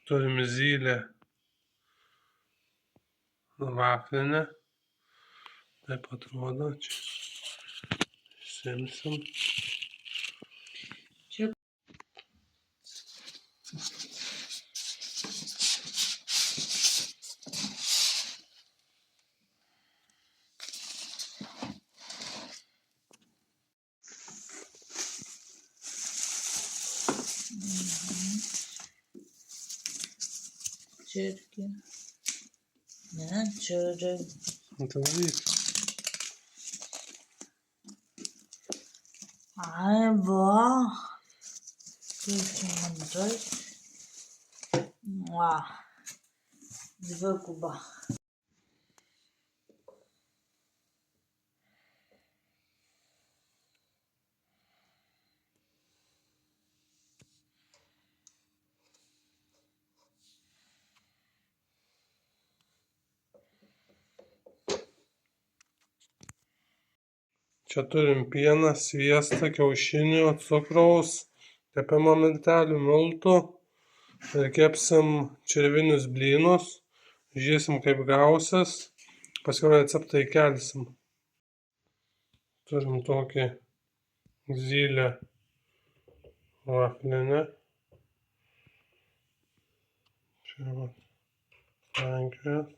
Turim zylę vaflinę. Taip atrodo. Čia išsiimsim. Čia irgi. Ne, čia yra. Atidaryk. Ai, va. Kaip čia matai. Va. Dviguba. Čia turim pieną, sviestą, kiaušinių, cukraus, kepimo miltelių, miltų ir kepsim čirvinius blynus. Žiūrėsim, kaip gausis. Paskui receptą įkelsim. Turim tokį zylę vaflinę. Čia va rankiojas.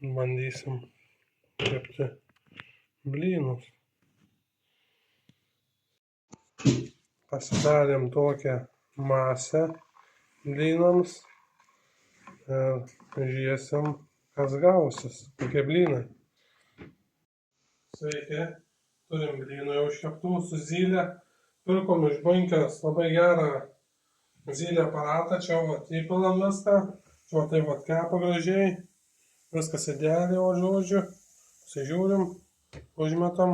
Bandysim kepti blynus. Pasidarėm tokią masę blynams ir žiūrėsim, kas gausis, kokie blynai. Sveiki, turim blynų jau iškeptų su zyle. Pirkom iš Bunkės labai gerą zylę aparatą, čia vat įpilam viską, čia vat taip vat kepa gražiai. Viskas idealiai, o žodžiu, pasižiūrim, užmetam.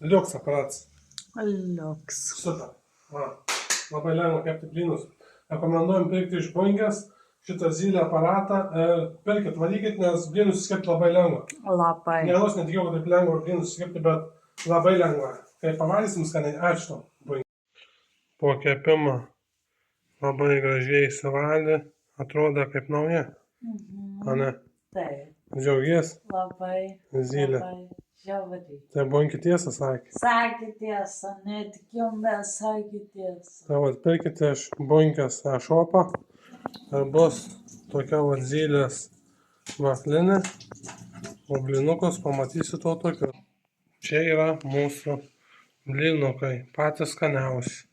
Liuks aparatas. Liuks. Super. Va. Labai lengva kepti blynus. Rekomenduojam pirkti iš Bunkės šitą zylę aparatą. Pirkit, valykit, nes blynus iškepti labai lengva. Labai. Nielos netikėjau, kad taip lengva blynus iškepti, bet labai lengva. Kai pavalysim skaniai, ačiū Bunkė. Po kepimo labai gražiai įsivalė, atrodo kaip nauja. O ne? Taip. Džiaugies? Labai. Zylė. Žiauriai. Tai Bunkė tiesą sakė. Sakė tiesą, netikėjom, bet sakė tiesą. Tai vat pirkite iš Bunkės šopą ir bus tokia vat zylės vaflinė, o blynukus pamatysit to tokiu. Čia yra mūsų blynukai, patys skaniausi.